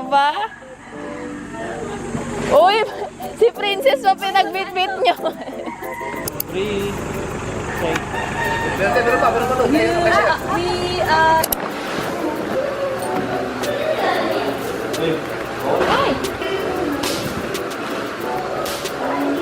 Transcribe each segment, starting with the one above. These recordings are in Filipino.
ba? Uy, si Princess pa pinagbitbit nyo. Free. Okay. Meron pa to. Ay!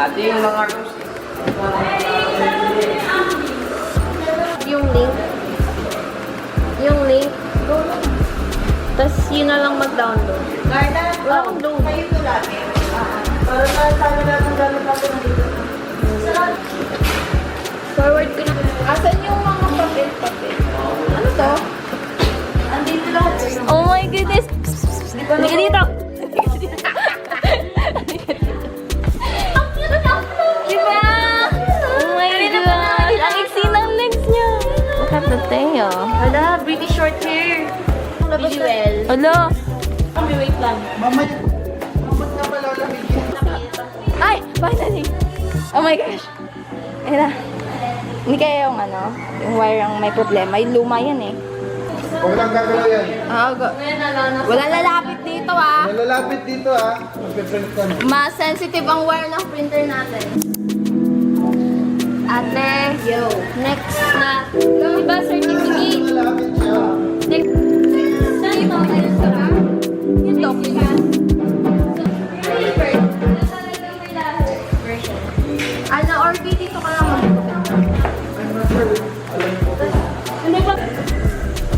Ate yung mga Yung link. Yung link. Tapos yun na lang mag-download. Garda, Wala akong load. kayo ito lagi. Para sabi natin gamit ako na dito. Forward ko na. Asan yung mga papel? Ano to? Andito lahat. Oh my goodness! Hindi ka dito! Diba? Oh my gosh! Ang iksi ng legs niya! Look at the tail. Hala, British short hair. Really well. Hala! Kami, wait lang. Mamaya. Ba't nga pala lamigin? Ay! Finally! Oh my gosh! Ayun na. Hindi kaya yung ano, yung wire ang may problema. Yung luma yan eh. Huwag lang gagalaw yan. Wala lalapit dito ah. Nalalapit dito Magpiprint ka na. Mas sensitive ang wire ng printer natin. Ate, yo. Next na. Diba certificate? Nalalapit siya. Next. Saan ito? Ayun ka ba? Yung document. Ano, or dito ka lang mag-document. I'm not sure. Alam ko. Ano ba?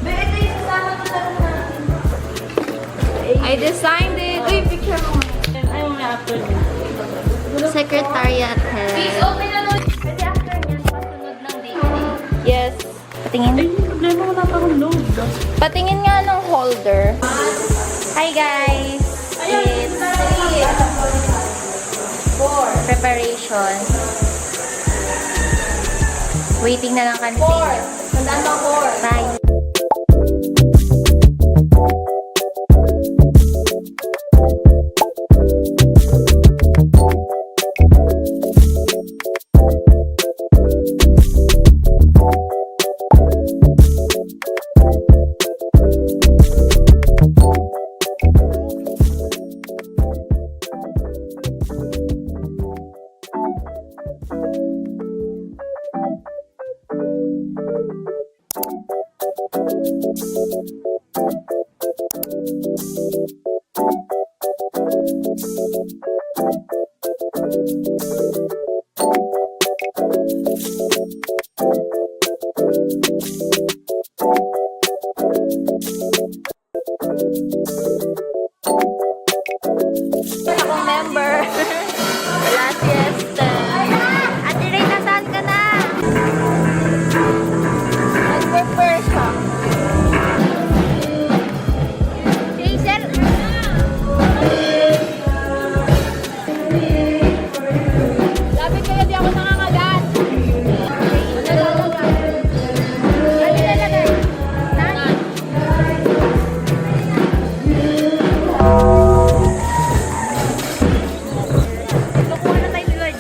Be, ito yung sasama ko sa room natin. I designed it. Uy, picture mo. Ay, mga apple. Secretariat head. Please, open na load. Pwede after niyan, pasunod ng DVD. Yes. Patingin. Problema wala pa akong load. Patingin nga ng holder. Hi guys. It's preparation. Waiting na lang kami sa inyo. Tandaan mo, 4. Bye. Akong member. Last fiesta. Ate Ray, nasaan ka na? Nag-prepare siya. Hazel! Lapit kayo, di ako nangangagat. Ano lalagay? Ano lalagay? Nani? Nakuha na tayo ni Lord.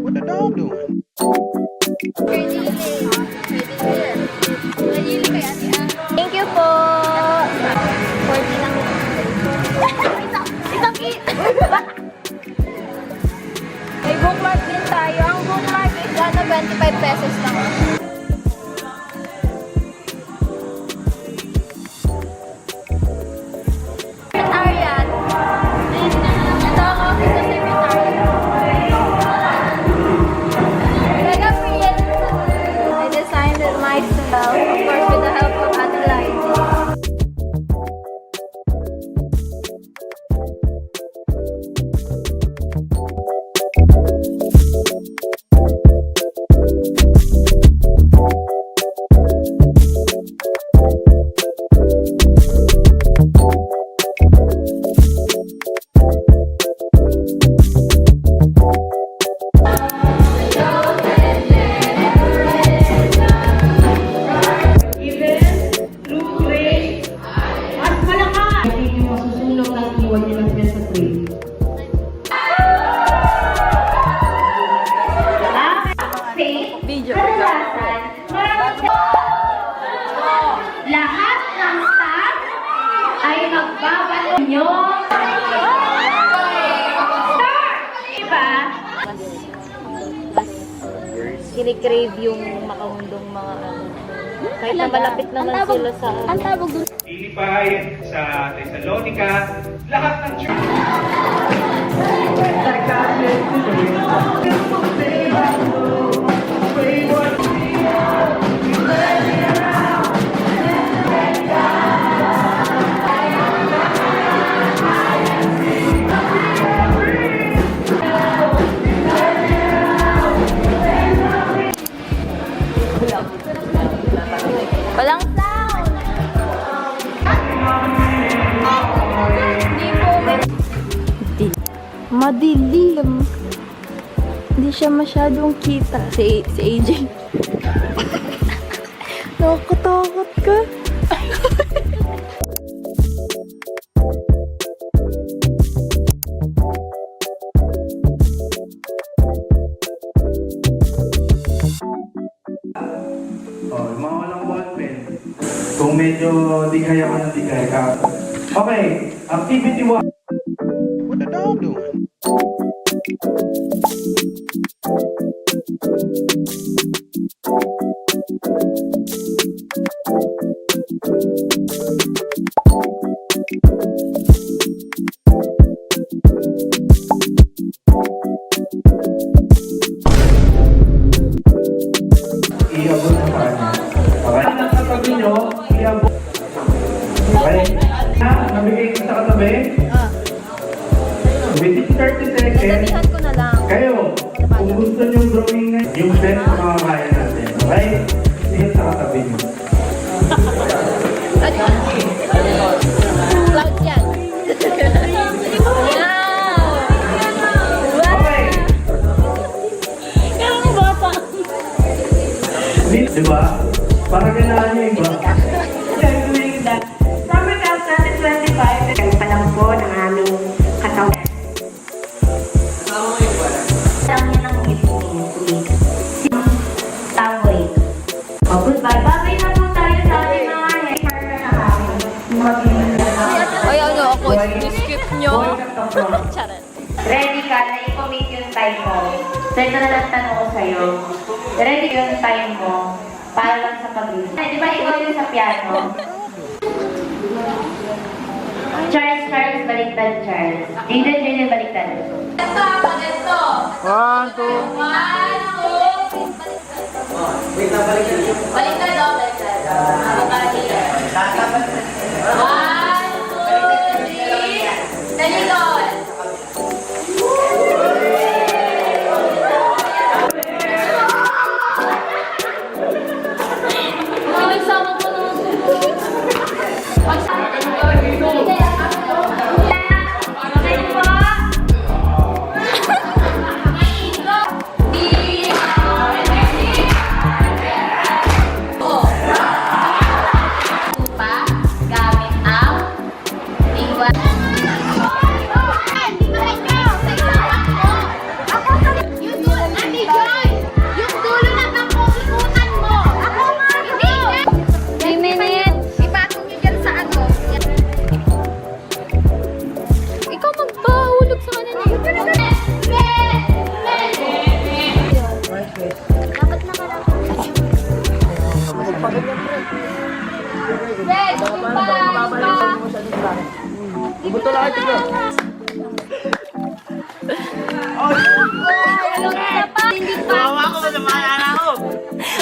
What the dog doing? Thank you po. 40 lang. Isang May bookmark din tayo. Ang bookmark is 25 pesos lang. Secretariat. Ito ang office ng secretariat. I designed it myself, of course with the help of Adelaide. huwag niyo lagyan sa tray. Video. Kadalasan, lahat ng staff ay magbabalo nyo. Start! Diba? Kinikrave yung makahundong mga kahit na malapit naman sila sa Ang tawag doon. Ilipay sa Thessalonica, lahat ng church. Walang sound. Hindi. Madilim. Hindi siya masyadong kita. Si AJ. Nakakatakot ka. Oh, yung mga walang ballpen. Kung medyo di kaya ka na di kaya ka. Okay, activity 1. What the dog doing? Iabot na pa niya. Okay? Ang katabi nyo, iabot. Okay? Nabigay ko sa katabi. Within 30 seconds, Sabihan ko na lang. kayo, kung gusto nyo drawing na yung best na makakaya natin. Okay? Sige sa katabi nyo. Cloud yan. Okay. Diba? Para ganahan nyo iba. Summer Camp 2025, ang palang po ng aming katawan. Alam niyo ng evening, please. Tawag. Oh, goodbye. Babay na po tayo sa ating mga Ay, ano ako? Skip nyo. Charot. Ready ka na i-commit yung time mo. So, ito na lang tanong ko sa'yo. Ready yung time mo para lang sa pag-ibig. Di ba ikaw yung sa piano? Charles, baliktad, Charles. Jaden, baliktad. Ito, ito. 1, 2. Baliktad, oh, baliktad. One, two, three. Talikod. Gamit ang lingwa. Ikaw magpahulog sa kanila. Dapat nakalapit. Red, yung pa. Ibuto lang ito.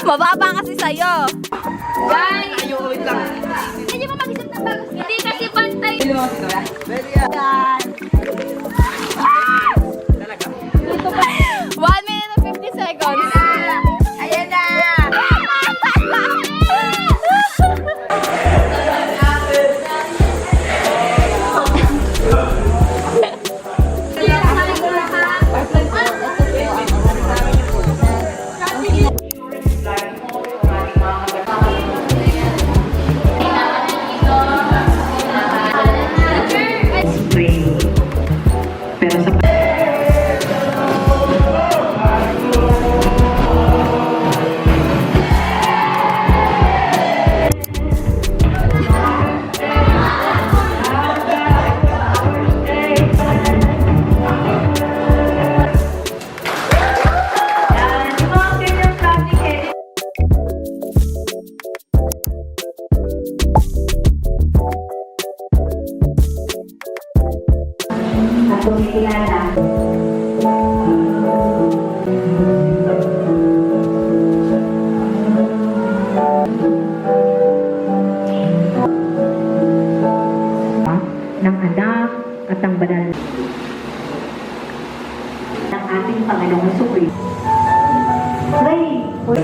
Mababa kasi sa'yo. Guys! Hindi mo mag-isip ng bagus. Hindi kasi pantay. One minute and 50 seconds. Ayan na! Spring. at kumikilala. Ng anak at ang banal ng ating Panginoong Jesucristo. Pray for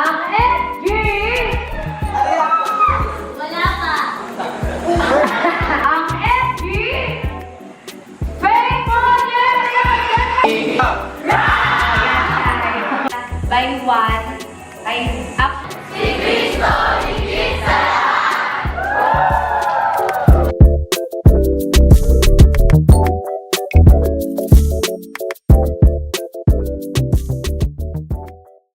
ang FG! Wala pa! Ang FG! Faithful By one, ay up. Si Cristo!